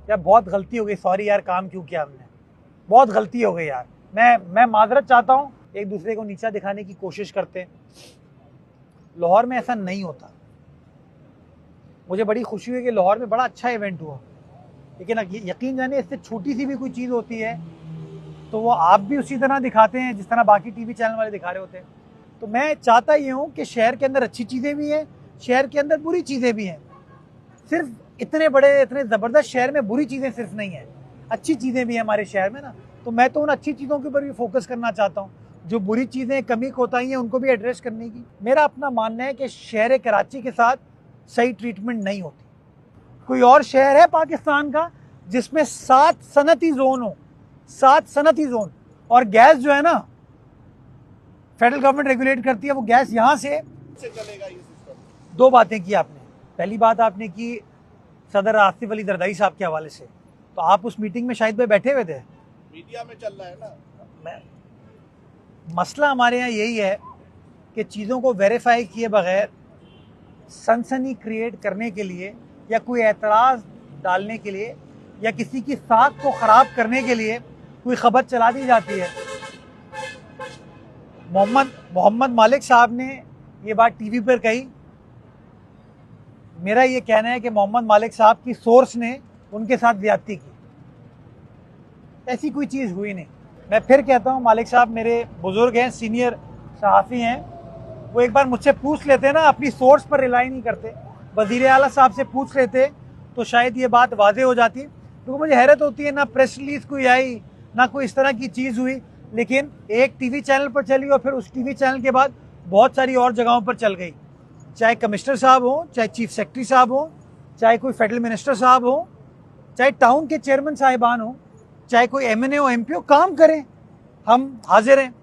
यार बहुत गलती हो गई, सॉरी यार, काम क्यों किया हमने, बहुत गलती हो गई यार, मैं माजरत चाहता हूँ। एक दूसरे को नीचा दिखाने की कोशिश करते हैं। लाहौर में ऐसा नहीं होता। मुझे बड़ी खुशी हुई कि लाहौर में बड़ा अच्छा इवेंट हुआ, लेकिन यकीन जाने इससे छोटी सी भी कोई चीज़ होती है तो वो आप भी उसी तरह दिखाते हैं जिस तरह बाकी टीवी चैनल वाले दिखा रहे होते हैं। तो मैं चाहता ये हूँ कि शहर के अंदर अच्छी चीज़ें भी हैं, शहर के अंदर बुरी चीज़ें भी हैं। सिर्फ इतने बड़े इतने ज़बरदस्त शहर में बुरी चीज़ें सिर्फ नहीं है, अच्छी चीज़ें भी हैं हमारे शहर में ना। तो मैं तो उन अच्छी चीज़ों के ऊपर भी फोकस करना चाहता हूँ, जो बुरी चीज़ें कमी कोताही हैं उनको भी एड्रेस करने की। मेरा अपना मानना है कि शहर कराची के साथ सही ट्रीटमेंट नहीं होती। कोई और शहर है पाकिस्तान का जिसमें 7 सनती जोन हो, 7 सनती जोन, और गैस जो है ना फेडरल गवर्नमेंट रेगुलेट करती है, वो गैस यहाँ से चलेगा ये सिस्टम। 2 बातें की आपने। पहली बात आपने की सदर आसिफ अली जरदारी साहब के हवाले से, तो आप उस मीटिंग में शायद भाई बैठे हुए थे। मीडिया में चल रहा है ना। मसला हमारे यहाँ यही है कि चीज़ों को वेरीफाई किए बगैर सनसनी क्रिएट करने के लिए या कोई एतराज़ डालने के लिए या किसी की साख को ख़राब करने के लिए कोई खबर चला दी जाती है। मोहम्मद मालिक साहब ने ये बात टीवी पर कही। मेरा ये कहना है कि मोहम्मद मालिक साहब की सोर्स ने उनके साथ ज्यादती की, ऐसी कोई चीज़ हुई नहीं। मैं फिर कहता हूँ, मालिक साहब मेरे बुजुर्ग हैं, सीनियर सहाफ़ी हैं, वो एक बार मुझसे पूछ लेते ना, अपनी सोर्स पर रिलाई नहीं करते, वज़ीर आला साहब से पूछ लेते तो शायद ये बात वाज़े हो जाती। क्योंकि मुझे हैरत होती है, ना प्रेस रिलीज़ कोई आई, ना कोई इस तरह की चीज़ हुई, लेकिन एक टीवी चैनल पर चली और फिर उस टीवी चैनल के बाद बहुत सारी और जगहों पर चल गई। चाहे कमिश्नर साहब हो, चाहे चीफ सेक्रेटरी साहब हो, चाहे कोई फेडरल मिनिस्टर साहब हो, चाहे टाउन के चेयरमैन साहिबान हो, चाहे कोई MNA हो, MP हो, काम करें, हम हाजिर हैं।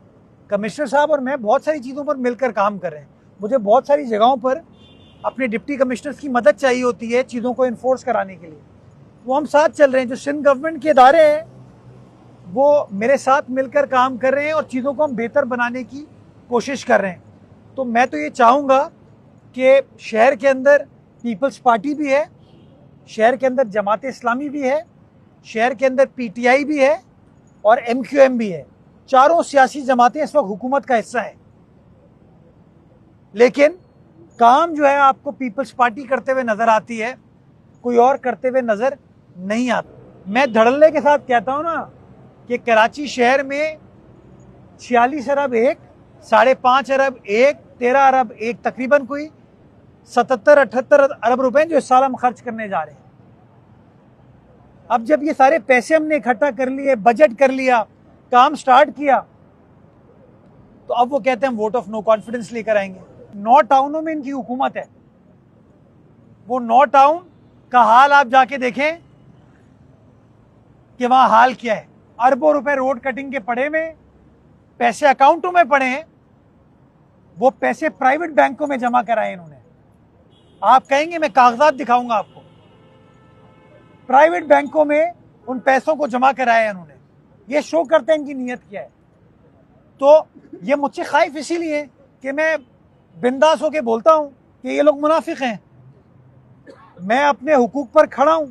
कमिश्नर साहब और मैं बहुत सारी चीज़ों पर मिलकर काम कर रहे हैं। मुझे बहुत सारी जगहों पर अपने डिप्टी कमिश्नर्स की मदद चाहिए होती है चीज़ों को इन्फोर्स कराने के लिए, वो हम साथ चल रहे हैं। जो सिंध गवर्नमेंट के इदारे हैं वो मेरे साथ मिलकर काम कर रहे हैं और चीज़ों को हम बेहतर बनाने की कोशिश कर रहे हैं। तो मैं तो ये चाहूँगा कि शहर के अंदर पीपल्स पार्टी भी है, शहर के अंदर जमात इस्लामी भी है, शहर के अंदर PTI भी है और MQM भी है। चारों सियासी जमातें इस वक्त हुकूमत का हिस्सा है, लेकिन काम जो है आपको पीपल्स पार्टी करते हुए नज़र आती है, कोई और करते हुए नज़र नहीं आता। मैं धड़ल्ले के साथ कहता हूँ ना कि कराची शहर में 46 अरब 1, 5.5 अरब 1, 13 अरब 1, तकरीबन कोई 77-78 अरब रुपए जो इस साल हम खर्च करने जा रहे हैं। अब जब ये सारे पैसे हमने इकट्ठा कर लिए, बजट कर लिया, काम स्टार्ट किया, तो अब वो कहते हैं हम वोट ऑफ नो कॉन्फिडेंस लेकर आएंगे। 9 टाउनों में इनकी हुकूमत है, वो 9 टाउन का हाल आप जाके देखें कि वहां हाल क्या है। अरबों रुपए रोड कटिंग के पड़े में, पैसे अकाउंटों में पड़े हैं, वो पैसे प्राइवेट बैंकों में जमा कराए इन्होंने। आप कहेंगे मैं कागजात दिखाऊंगा आपको, प्राइवेट बैंकों में उन पैसों को जमा कराया इन्होंने। ये शो करते हैं इनकी नीयत क्या है। तो ये मुझसे खाइफ इसीलिए कि मैं बिंदास होके बोलता हूं कि ये लोग मुनाफिक हैं। मैं अपने हुकूक पर खड़ा हूं,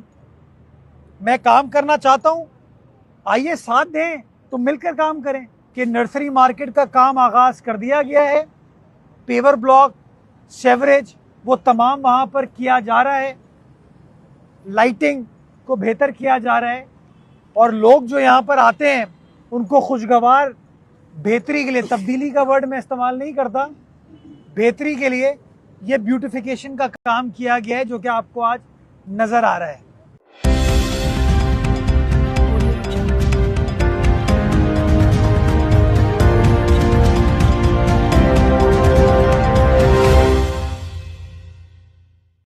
मैं काम करना चाहता हूं, आइए साथ दें तो मिलकर काम करें। कि नर्सरी मार्केट का काम आगाज कर दिया गया है, पेवर ब्लॉक, सेवरेज, वो तमाम वहाँ पर किया जा रहा है, लाइटिंग को बेहतर किया जा रहा है, और लोग जो यहाँ पर आते हैं उनको खुशगवार बेहतरी के लिए, तब्दीली का वर्ड मैं इस्तेमाल नहीं करता, बेहतरी के लिए ये ब्यूटिफिकेशन का काम किया गया है जो कि आपको आज नज़र आ रहा है।